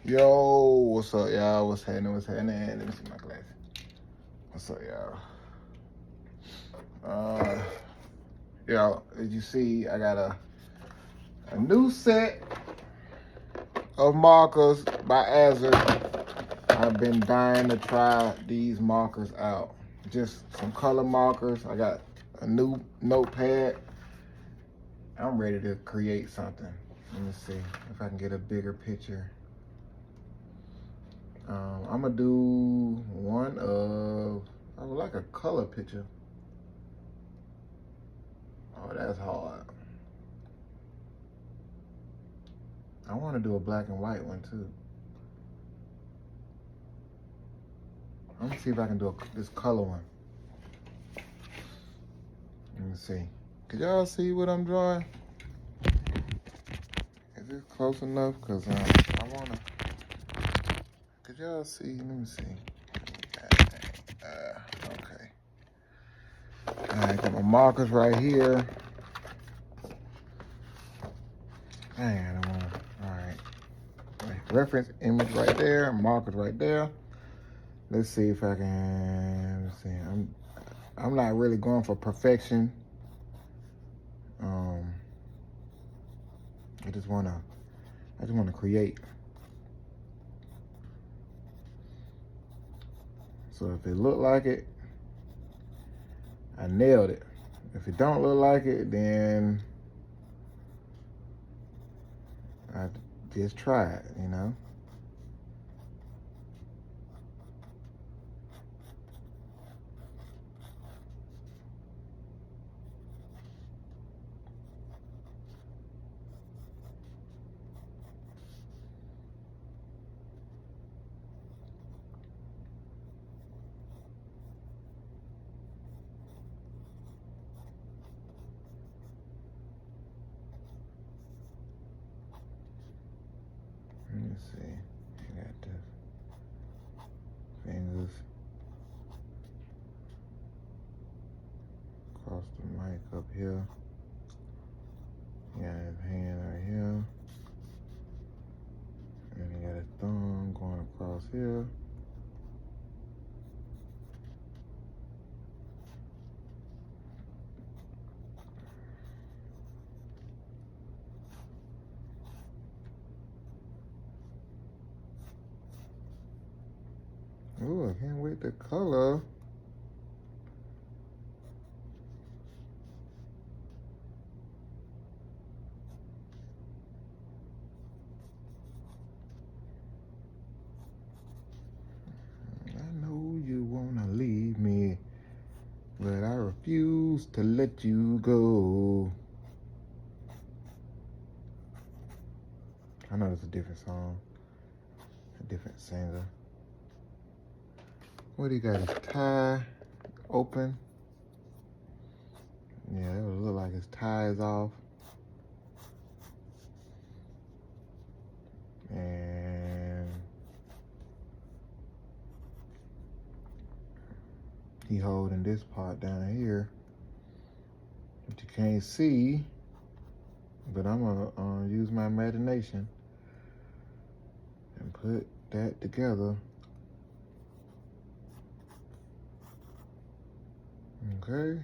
Yo, what's up, y'all? What's happening? What's happening? Let me see my glasses. What's up, y'all? Y'all, as you see, I got a new set of markers by Azure. I've been dying to try these markers out. Just some color markers. I got a new notepad. I'm ready to create something. Let me see if I can get a bigger picture. I'm gonna do one of, I would like a color picture. Oh, that's hard. I want to do a black and white one too. I'm gonna see if I can do this color one. Let me see. Could y'all see what I'm drawing? Is this close enough? Cause I wanna. Could y'all see? Let me see. Okay. Alright, got my markers right here. Dang, I don't wanna. Alright. Reference image right there. Markers right there. Let's see if I can. Let's see. I'm not really going for perfection. I just wanna create. So if it look like it, I nailed it. If it don't look like it, then I just try it, you know? Let me see. I got the fingers across the mic up here. Yeah, his hand right here. And he got his thumb going across here. Ooh, I can't wait the color. I know you wanna leave me, but I refuse to let you go. I know it's a different song, a different singer. What do you got? His tie open. Yeah, it would look like his tie is off. And he holding this part down here, which you can't see, but I'm gonna use my imagination and put that together. Okay.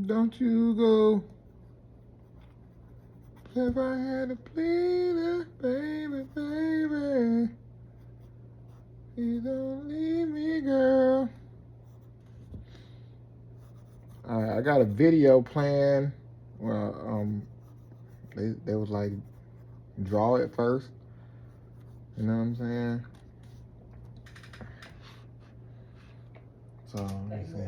Don't you go. If I had to plead it, baby, baby. Please don't leave me, girl. Alright, I got a video plan. Well, they was like, draw it first. You know what I'm saying? So, let's see.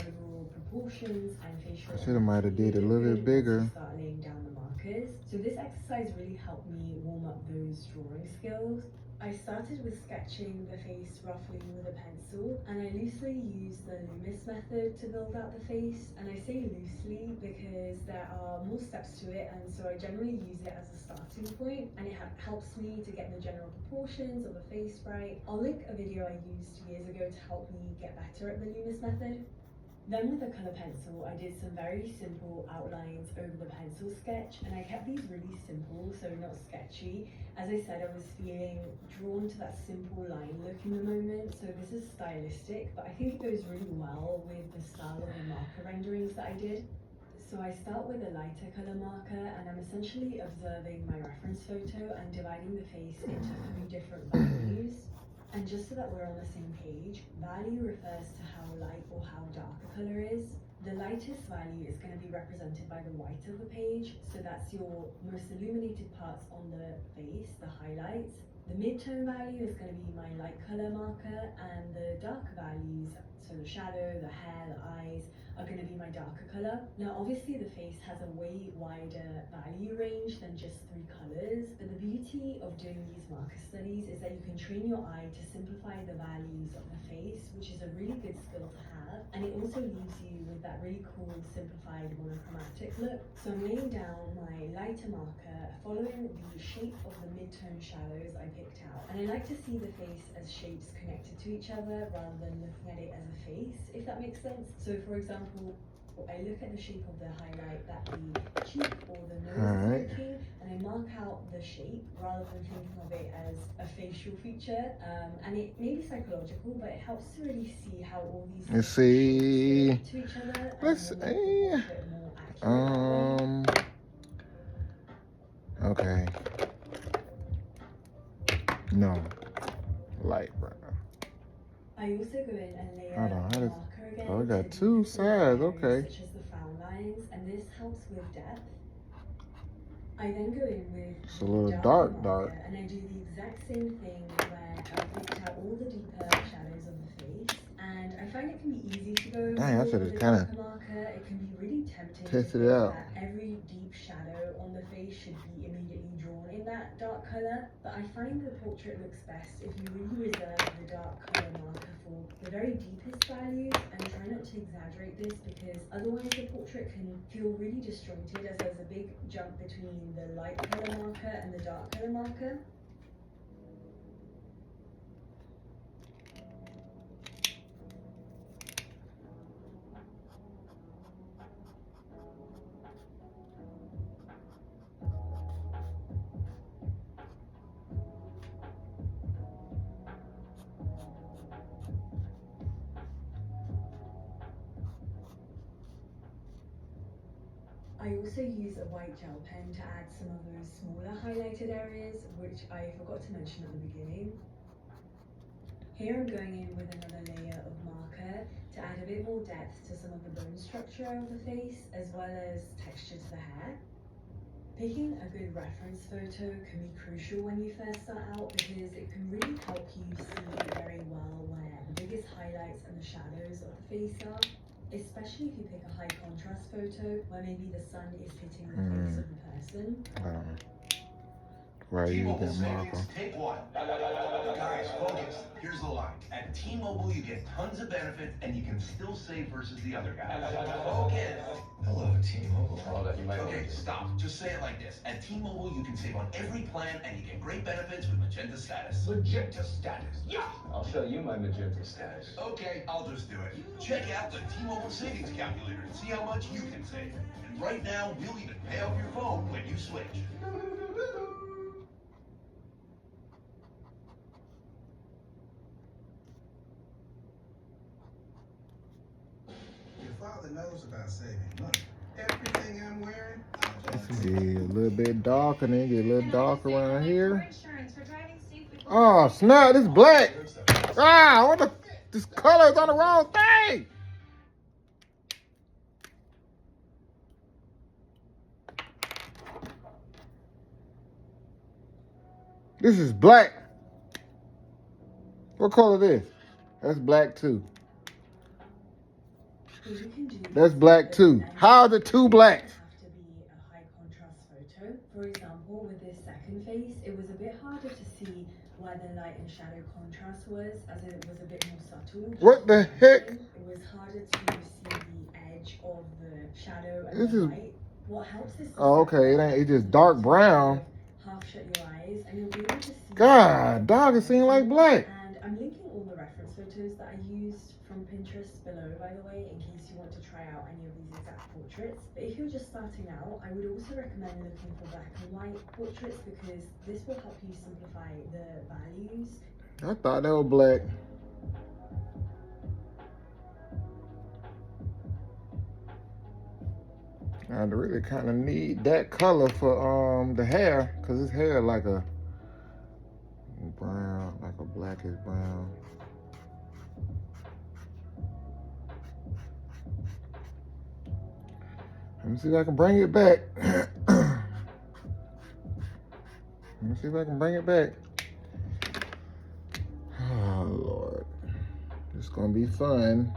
Proportions and facial I should have might have did a little bit bigger. Start laying down the markers. So this exercise really helped me warm up those drawing skills. I started with sketching the face roughly with a pencil, and I loosely used the Loomis method to build out the face. And I say loosely because there are more steps to it, and so I generally use it as a starting point, and it helps me to get the general proportions of the face right. I'll link a video I used years ago to help me get better at the Loomis method. Then with a colour pencil, I did some very simple outlines over the pencil sketch, and I kept these really simple, so not sketchy. As I said, I was feeling drawn to that simple line look in the moment, so this is stylistic, but I think it goes really well with the style of the marker renderings that I did. So I start with a lighter colour marker, and I'm essentially observing my reference photo and dividing the face into 3 different values. And just so that we're on the same page, value refers to how light or how dark a colour is. The lightest value is going to be represented by the white of the page, so that's your most illuminated parts on the face, the highlights. The mid-tone value is going to be my light colour marker, and the darker values, so the shadow, the hair, the eyes, are going to be my darker colour. Now obviously the face has a way wider value range than just 3 colours, but the beauty of doing these marker studies is that you can train your eye to simplify the values of the face, which is a really good skill to have, and it also leaves you with that really cool simplified monochromatic look. So I'm laying down my lighter marker following the shape of the mid-tone shadows I picked out, and I like to see the face as shapes connected to each other rather than looking at it as a face, if that makes sense. So for example, I look at the shape of the highlight that the cheek or the nose is making, and I mark out the shape rather than thinking of it as a facial feature. And it may be psychological, but it helps to really see how all these let's see. relate to each other. Let's see. Okay. No. Light brown. I also go in and layer Hold on, marker again. Oh, we got 2 sides, okay. Such as the frown lines, and this helps with depth. I then go in with it's a little dark, and I do the exact same thing where I pick out all the deeper shadows of the face, and I find it can be easy to go Dang, I should have kind of marker. It can be really tempting tested it out. That every deep shadow on the face should be immediately drawn in that dark colour, but I find the portrait looks best if you really reserve the dark colour marker for the very deepest values and try not to exaggerate this, because otherwise the portrait can feel really disjointed as there's a big jump between the light colour marker and the dark colour marker. I also use a white gel pen to add some of those smaller highlighted areas, which I forgot to mention at the beginning. Here I'm going in with another layer of marker to add a bit more depth to some of the bone structure of the face, as well as texture to the hair. Picking a good reference photo can be crucial when you first start out, because it can really help you see very well where the biggest highlights and the shadows of the face are. Especially if you pick a high contrast photo where maybe the sun is hitting the face of the person. Right, you get marker. Take 1. Guys, focus. Here's the line. At T-Mobile, you get tons of benefits, and you can still save versus the other guys. Focus. Hello, T-Mobile. Okay, stop. Just say it like this. At T-Mobile, you can save on every plan, and you get great benefits with Magenta Status. Magenta Status. Yeah. I'll show you my Magenta Status. Okay, I'll just do it. Check out the T-Mobile Savings Calculator to see how much you can save. And right now, we'll even pay off your phone when you switch. Your father knows about saving money. Everything I'm wearing, Let's get a little bit darker, then get a little darker around here. Oh snap, it's black. Ah, what the? This color is on the wrong thing. This is black. What color is this? That's black too. So you can do That's this black with too. any How are the two blacks? have to be a high contrast photo. For example, with this second face, it was a bit harder to see where the light and shadow contrast was, as it was a bit more subtle. What the heck? It was harder to see the edge of the shadow and This the is- light. What helps is Oh, okay. It ain't. It's just dark brown. half shut your eyes and you'll be able to see. God, dog, it seems like black. And I'm linking all the reference photos that I used from Pinterest below, by the way, in case you want to try out any of these exact portraits. But if you're just starting out, I would also recommend looking for black and white portraits because this will help you simplify the values. I thought they were black. I really kind of need that color for the hair, cause his hair like a brown, like a blackish brown. Let me see if I can bring it back. Let me see if I can bring it back. Oh Lord, it's gonna be fun.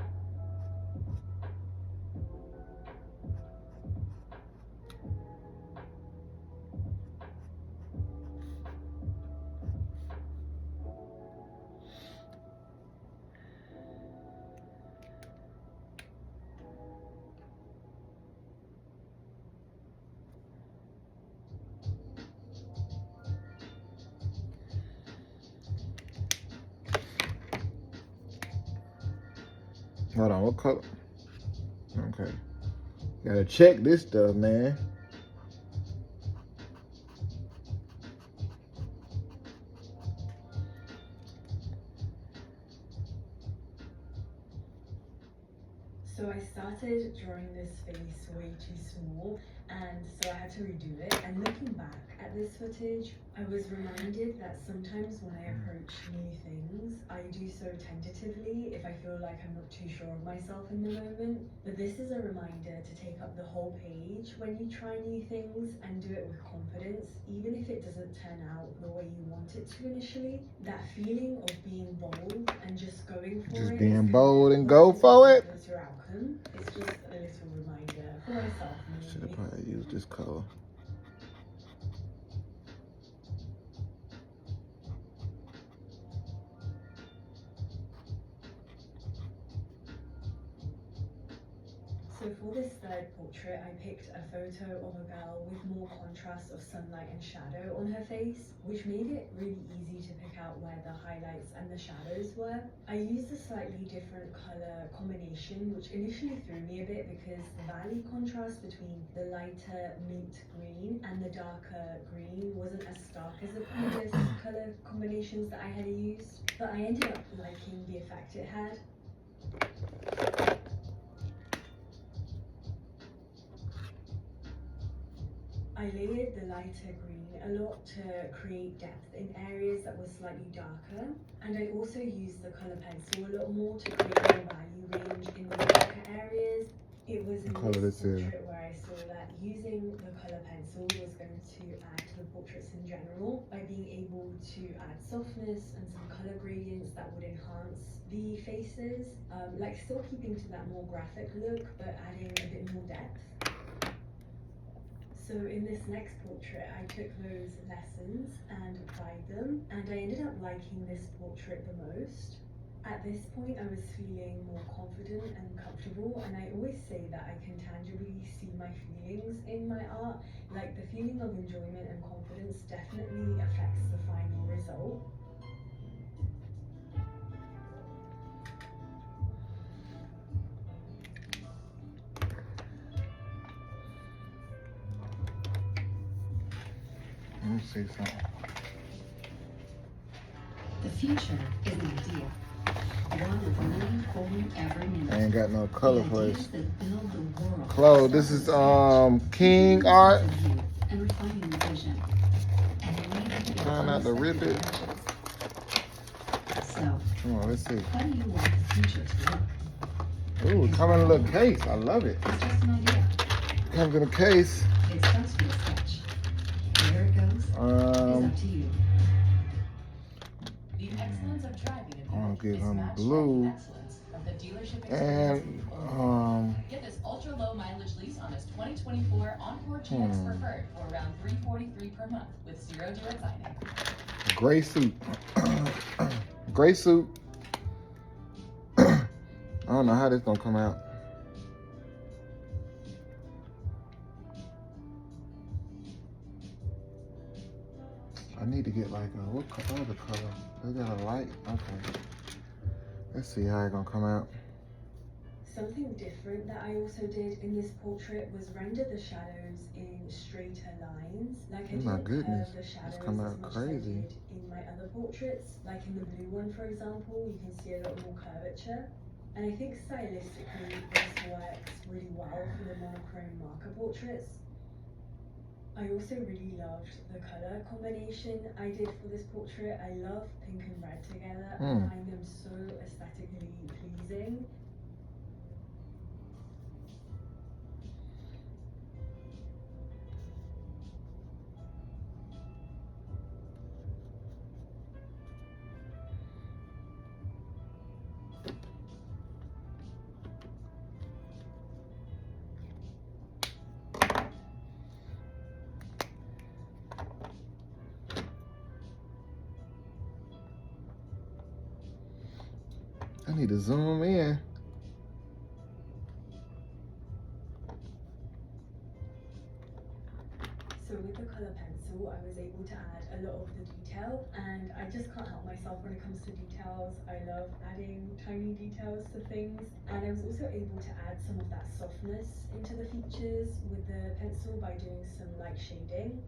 Hold on, what color? Okay. Gotta check this stuff, man. So I started drawing this face way too small, and so I had to redo it. And looking back at this footage, I was reminded that sometimes when I approach new things, I do so tentatively if I feel like I'm not too sure of myself in the moment. But this is a reminder to take up the whole page when you try new things and do it with confidence, even if it doesn't turn out the way you want it to initially. That feeling of being bold and just going for it. Just is being gonna bold and go massively for it. influence your outcome. It's just a little reminder for myself. Should have Maybe. probably used this color. So for this third portrait, I picked a photo of a girl with more contrast of sunlight and shadow on her face, which made it really easy to pick out where the highlights and the shadows were. I used a slightly different color combination, which initially threw me a bit because the valley contrast between the lighter mint green and the darker green wasn't as stark as the previous color combinations that I had used, but I ended up liking the effect it had. I layered the lighter green a lot to create depth in areas that were slightly darker, and I also used the colour pencil a lot more to create more value range in the darker areas. It was in this portrait where I saw that using the colour pencil was going to add to the portraits in general by being able to add softness and some colour gradients that would enhance the faces, like still keeping to that more graphic look but adding a bit more depth. So in this next portrait, I took those lessons and applied them, and I ended up liking this portrait the most. At this point, I was feeling more confident and comfortable, and I always say that I can tangibly see my feelings in my art. Like, the feeling of enjoyment and confidence definitely affects the final result. Let me see something. The future is an idea. One of many born every minute. I ain't got no color The for ideas this. that build the world Chloe, this is King Art. And refining the vision. And leading Trying not to rip it. So Come on, let's see. How do you want the future to look? Ooh, come in a little case. I love it. It's just an idea. Comes in a case. It starts with a sketch. Where it goes is up to you. The excellence of driving a I'll Buick give is them matched blue. by the excellence of the dealership experience. And Get this ultra low mileage lease on this 2024 Encore GX Preferred for around $343 per month with 0 due at signing. gray suit. Gray suit. I don't know how this gonna come out. I need to get like what other color? They got a light. Okay. Let's see how it's gonna come out. Something different that I also did in this portrait was render the shadows in straighter lines. Like I Oh my didn't goodness, curve the shadows it's come out as much crazy. as I did in my other portraits. Like in the blue one, for example, you can see a lot more curvature. And I think stylistically this works really well for the monochrome marker portraits. I also really loved the color combination I did for this portrait. I love pink and red together. I find them so aesthetically pleasing. I need to zoom in. So with the colour pencil, I was able to add a lot of the detail, and I just can't help myself when it comes to details. I love adding tiny details to things, and I was also able to add some of that softness into the features with the pencil by doing some light shading.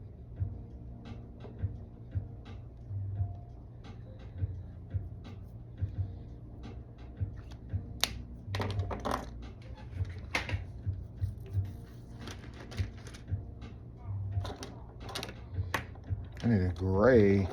I need a gray.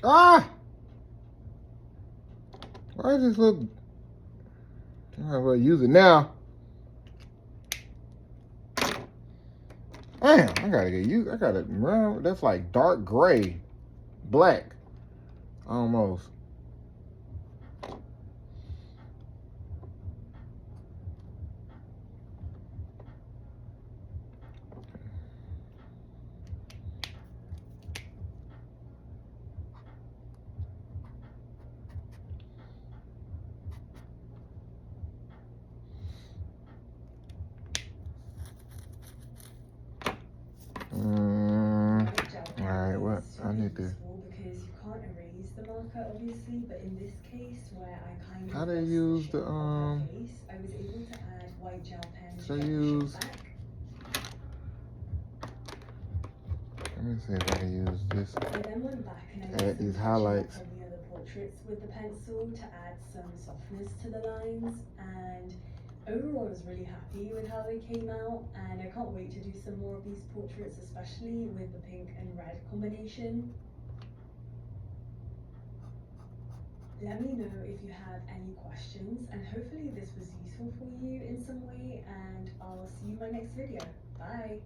Ah! Why does this look? I might as well use it now. Damn, I gotta get used. I gotta remember that's like dark gray, black, almost. Alright, what? I need to. Because you can't erase the marker, obviously, but in this case, where I kind of How they lost use the the shape of her face, I was able to add white gel pen to should I get the use? shape back. Let me see if I can use this. I then went back and I Add did these some highlights. touching up on the other portraits with the pencil to add some softness to the lines, and overall I was really happy with how they came out, and I can't wait to do some more of these portraits, especially with the pink and red combination. Let me know if you have any questions, and hopefully this was useful for you in some way, and I'll see you in my next video. Bye!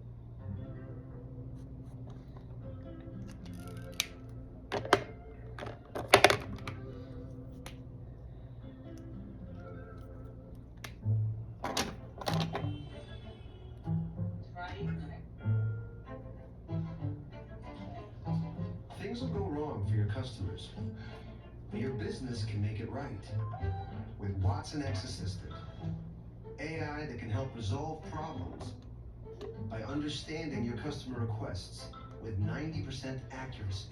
Things will go wrong for your customers, but your business can make it right. With Watson X Assistant, AI that can help resolve problems by understanding your customer requests with 90% accuracy.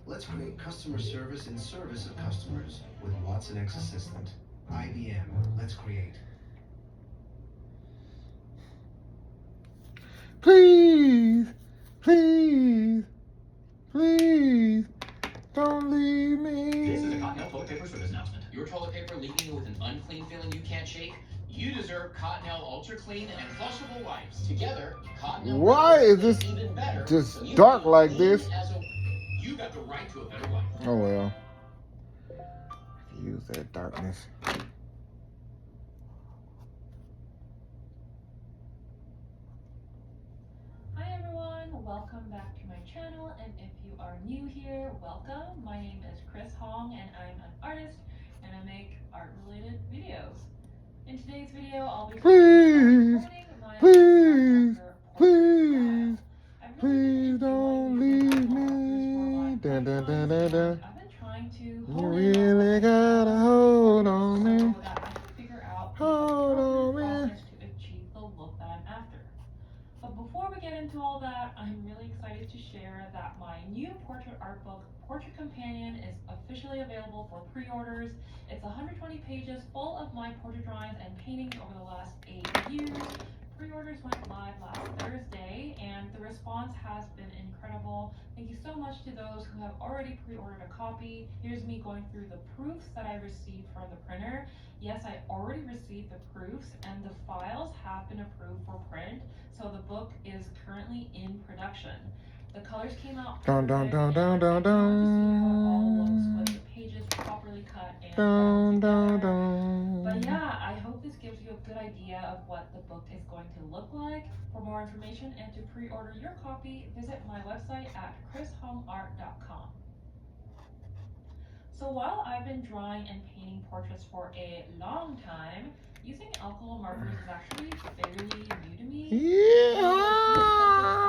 Let's create customer service in service of customers with Watson X Assistant. IBM, let's create. Please, please, please, don't leave me. This is a Cottonelle toilet paper service announcement. Your toilet paper leaving you with an unclean feeling you can't shake? You deserve Cottonelle Ultra Clean and Flushable Wipes. Together, Cottonelle Why is cleans this even better, just so you dark feel like clean this? You got the right to a better life. Oh well. Use that darkness. Hi everyone, welcome back to my channel, and if you are new here, welcome. My name is Chris Hong and I'm an artist and I make art related videos. In today's video I'll be Please, my please, please, please don't leave me. Dun, dun, dun, dun, dun. I've been trying to You really gotta hold on me. so that I can figure out the Hold on, appropriate man. process to achieve the look that I'm after. But before we get into all that, I'm really excited to share that my new portrait art book, Portrait Companion, is officially available for pre-orders. It's 120 pages full of my portrait drawings and paintings over the last 8 years. Pre-orders went live last Thursday, and the response has been incredible. Thank you so much to those who have already pre-ordered a copy. Here's me going through the proofs that I received from the printer. Yes, I already received the proofs, and the files have been approved for print, so the book is currently in production. The colors came out Dun, dun, perfect, dun, dun, and dun, I can't wait to see how it all looks dun. with the pages properly cut and Dun, drawn dun, together. dun. But yeah, I hope this gives you a good idea of what the book is going to look like. For more information and to pre-order your copy, visit my website at chrishongart.com. So while I've been drawing and painting portraits for a long time, using alcohol markers is actually fairly new to me. Yeah.